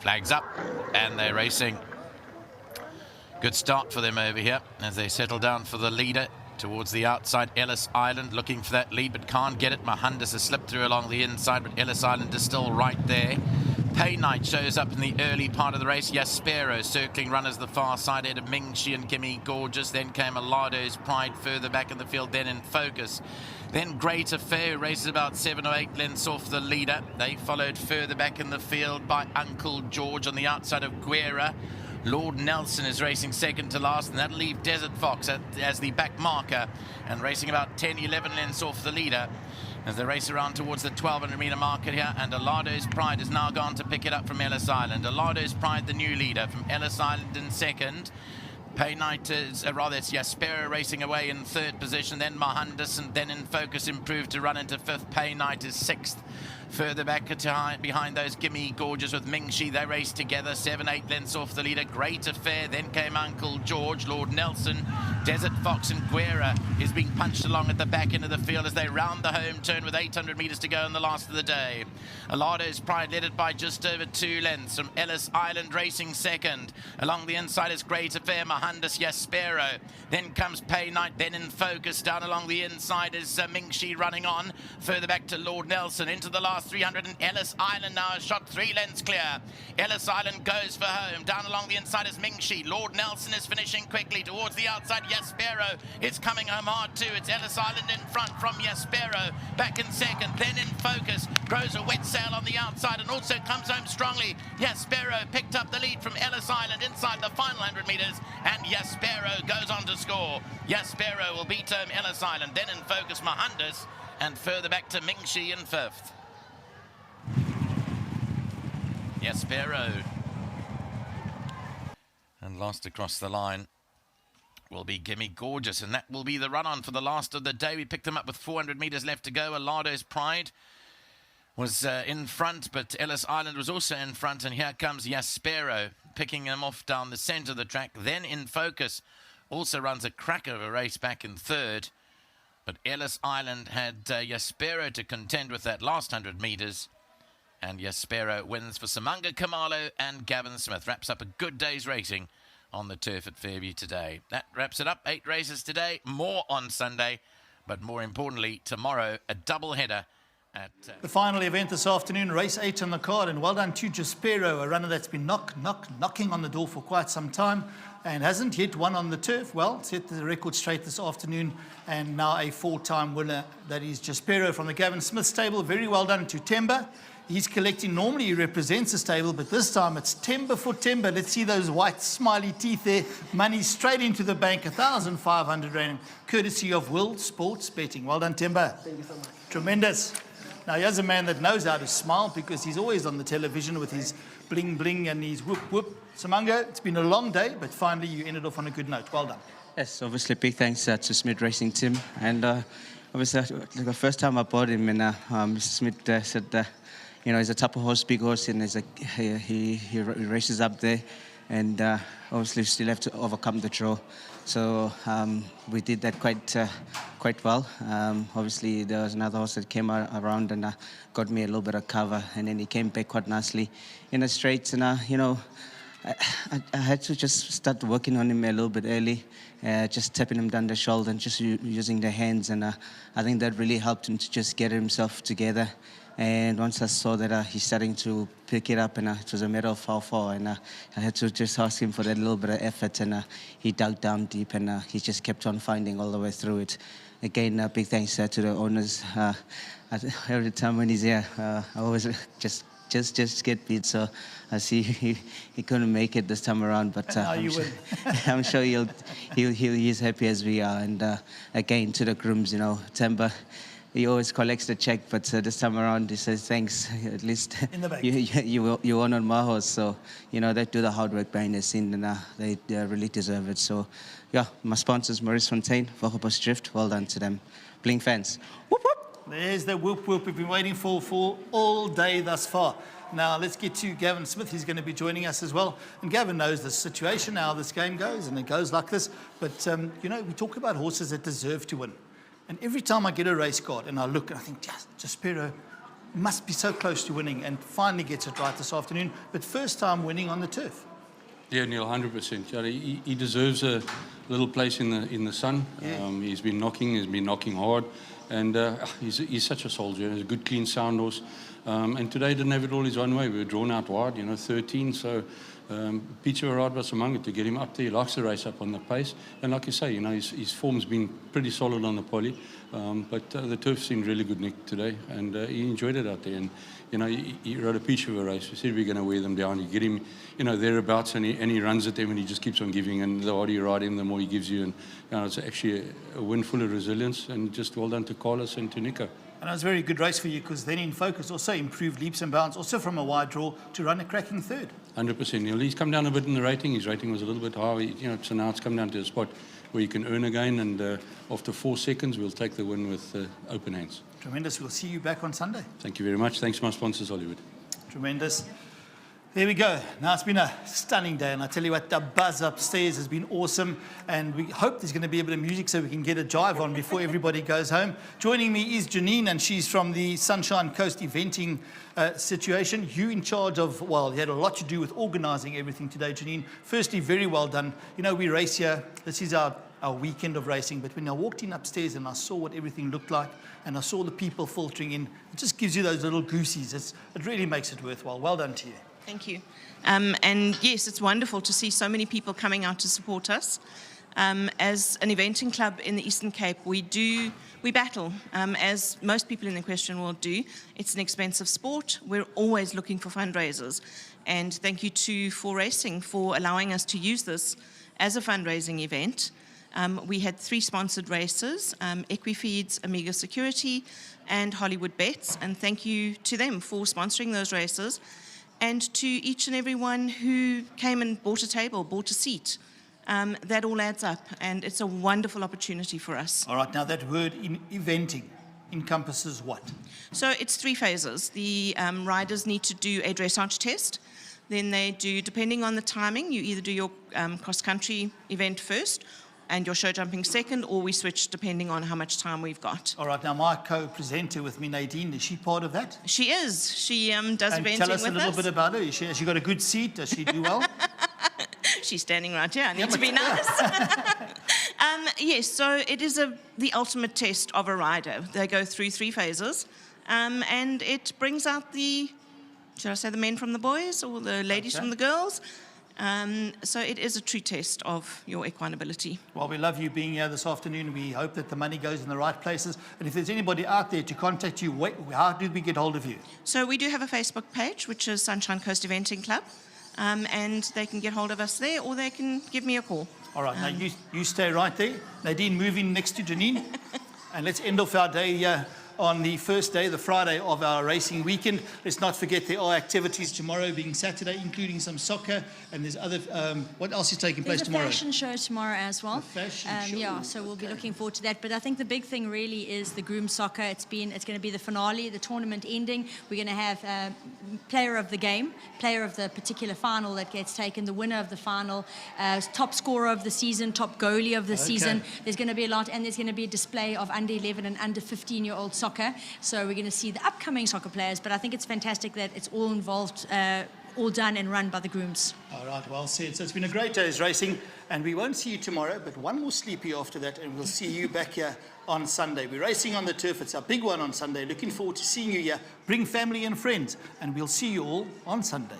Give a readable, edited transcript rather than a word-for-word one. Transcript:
Flags up, and they're racing. Good start for them over here as they settle down for the leader towards the outside. Ellis Island looking for that lead but can't get it. Mahandis has slipped through along the inside, but Ellis Island is still right there. Pay Night shows up in the early part of the race. Jaspero circling runners the far side ahead of Mingxi and Gimme Gorgeous. Then came Alado's Pride further back in the field, then in focus. Then Great Affair, who races about 7 or 8 lengths off the leader. They followed further back in the field by Uncle George on the outside of Guerra. Lord Nelson is racing second to last, and that'll leave Desert Fox as the back marker and racing about 10, 11 lengths off the leader as they race around towards the 1200 metre marker here. And Alado's Pride has now gone to pick it up from Ellis Island. Alado's Pride, the new leader, from Ellis Island in second. Pay Night is, it's Jaspero racing away in third position, then Mahandis, and then in focus improved to run into fifth. Pay Night is sixth. Further back behind those Gimme Gorgeous with Mingxi. They raced together, 7, 8 lengths off the leader. Great Affair, then came Uncle George, Lord Nelson, Desert Fox and Guerra is being punched along at the back end of the field as they round the home turn with 800 metres to go in the last of the day. Alado's Pride led it by just over 2 lengths from Ellis Island racing second. Along the inside is Great Affair, Mahandis, Jaspero. Then comes Pay Night, then in focus. Down along the inside is Mingxi running on. Further back to Lord Nelson into the last 300, and Ellis Island now has shot 3 lengths clear. Ellis Island goes for home. Down along the inside is Mingxi. Lord Nelson is finishing quickly towards the outside. Jaspero is coming home hard too. It's Ellis Island in front from Jaspero. Back in second, then in focus. Grows a wet sail on the outside and also comes home strongly. Jaspero picked up the lead from Ellis Island inside the final 100 metres, and Jaspero goes on to score. Jaspero will beat home Ellis Island, then in focus Mahandis, and further back to Mingxi in fifth. Jaspero. And last across the line will be Gimme Gorgeous, and that will be the run-on for the last of the day. We picked them up with 400 metres left to go. Alado's Pride was in front, but Ellis Island was also in front, and here comes Jaspero picking them off down the centre of the track. Then in focus also runs a cracker of a race back in third, but Ellis Island had Jaspero to contend with that last 100 metres. And Jaspero wins for Samanga Kamalo and Gavin Smith. Wraps up a good day's racing on the turf at Fairview today. That wraps it up. 8 races today, more on Sunday, but more importantly, tomorrow, a double header at... The final event this afternoon, race 8 on the card, and well done to Jaspero, a runner that's been knocking on the door for quite some time and hasn't yet won on the turf. Well, set the record straight this afternoon, and now a 4-time winner. That is Jaspero from the Gavin Smith stable. Very well done to Temba. He's collecting, normally he represents a stable, but this time it's Temba for Temba. Let's see those white smiley teeth there. Money straight into the bank, 1,500 rand, courtesy of World Sports Betting. Well done, Temba. Thank you so much. Tremendous. Now, here's a man that knows how to smile because he's always on the television with his bling bling and his whoop whoop. Samanga, it's been a long day, but finally you ended off on a good note. Well done. Yes, obviously big thanks to Smith Racing team. And obviously the first time I bought him, and Mr. Smith said, you know, he's a type of horse, big horse, and he races up there, and obviously still have to overcome the draw. So we did that quite well. Obviously there was another horse that came around and got me a little bit of cover, and then he came back quite nicely in the straights, and you know, I had to just start working on him a little bit early, just tapping him down the shoulder and just using the hands, and I think that really helped him to just get himself together. And once I saw that he's starting to pick it up, and it was a matter of how far, and I had to just ask him for that little bit of effort, and he dug down deep, and he just kept on finding all the way through it. Again, big thanks to the owners. Every time when he's here, I always just get beat, so I see he couldn't make it this time around, but I'm sure he's happy as we are. And again, to the grooms, you know, Temba, he always collects the check, but this time around he says thanks. At least in the bank. you won on my horse, so you know they do the hard work behind the scene, and they really deserve it. So yeah, my sponsors, Maurice Fontaine, Vogabos Drift, well done to them. Bling fans. Whoop whoop. There's the whoop whoop we've been waiting for all day thus far. Now let's get to Gavin Smith. He's going to be joining us as well. And Gavin knows the situation, how this game goes, and it goes like this. But you know, we talk about horses that deserve to win. And every time I get a race card and I look and I think, Jaspero, must be so close to winning and finally gets it right this afternoon. But first time winning on the turf. Yeah, Neil, 100%. Yeah, he deserves a little place in the sun. Yeah. He's been knocking hard, and he's such a soldier. He's a good, clean, sound horse. And today didn't have it all his own way. We were drawn out wide, 13. So Peter Arad was among it to get him up there. He likes to race up on the pace, and like you say, his form's been pretty solid on the poly. But the turf seemed really good, Nick, today, and he enjoyed it out there. And he rode a peach of a race. We said we're going to wear them down. You get him, thereabouts, and he runs at them, and he just keeps on giving. And the harder you ride him, the more he gives you. And it's actually a win full of resilience. And just well done to Carlos and to Nico. And it was a very good race for you because then in focus also improved leaps and bounds, also from a wide draw to run a cracking third. 100%. He's come down a bit in the rating. His rating was a little bit high. So now it's come down to a spot where you can earn again. And after 4 seconds, we'll take the win with open hands. Tremendous. We'll see you back on Sunday. Thank you very much. Thanks to my sponsors, Hollywood. Tremendous. There we go. Now, it's been a stunning day, and I tell you what, the buzz upstairs has been awesome, and we hope there's going to be a bit of music so we can get a jive on before everybody goes home. Joining me is Janine, and she's from the Sunshine Coast eventing situation. You in charge of, well, you had a lot to do with organising everything today, Janine. Firstly, very well done. We race here. This is our weekend of racing, but when I walked in upstairs and I saw what everything looked like, and I saw the people filtering in, it just gives you those little goosies. It really makes it worthwhile. Well done to you. Thank you. And yes, it's wonderful to see so many people coming out to support us. As an eventing club in the Eastern Cape, we battle, as most people in the equestrian world do. It's an expensive sport. We're always looking for fundraisers. And thank you to For Racing for allowing us to use this as a fundraising event. We had 3 sponsored races, Equifeeds, Amiga Security, and Hollywood Bets. And thank you to them for sponsoring those races. And to each and every one who came and bought a table, bought a seat. That all adds up, and it's a wonderful opportunity for us. All right, now that word in eventing encompasses what? So it's 3 phases. The riders need to do a dressage test. Then they do, depending on the timing, you either do your cross-country event first, and your show jumping second, or we switch depending on how much time we've got. All right, now my co-presenter with me, Nadine, is she part of that? She is. She does and eventing tell us with a little us. bit about her. Has she got a good seat? Does she do well? She's standing right here. I need to be nice. Yes, so it is the ultimate test of a rider. They go through 3 phases, and it brings out should I say the men from the boys or the ladies from the girls? So it is a true test of your equine ability. Well, we love you being here this afternoon. We hope that the money goes in the right places. And if there's anybody out there to contact you, how do we get hold of you? So we do have a Facebook page, which is Sunshine Coast Eventing Club. And they can get hold of us there, or they can give me a call. All right, now you stay right there. Nadine, move in next to Janine. And let's end off our day here on the first day, the Friday of our racing weekend. Let's not forget there are activities tomorrow being Saturday, including some soccer, and there's other, what else is taking place tomorrow? There's a fashion show tomorrow as well. A fashion show. Yeah, so we'll be looking forward to that. But I think the big thing really is the groom soccer. It's going to be the finale, the tournament ending. We're going to have player of the game, player of the particular final that gets taken, the winner of the final, top scorer of the season, top goalie of the season. There's going to be a lot, and there's going to be a display of under 11 and under 15-year-old soccer. So we're going to see the upcoming soccer players, but I think it's fantastic that it's all involved, all done and run by the grooms. All right, well said. So it's been a great day's racing, and we won't see you tomorrow, but one more sleepy after that, and we'll see you back here on Sunday. We're racing on the turf. It's our big one on Sunday. Looking forward to seeing you here. Bring family and friends, and we'll see you all on Sunday.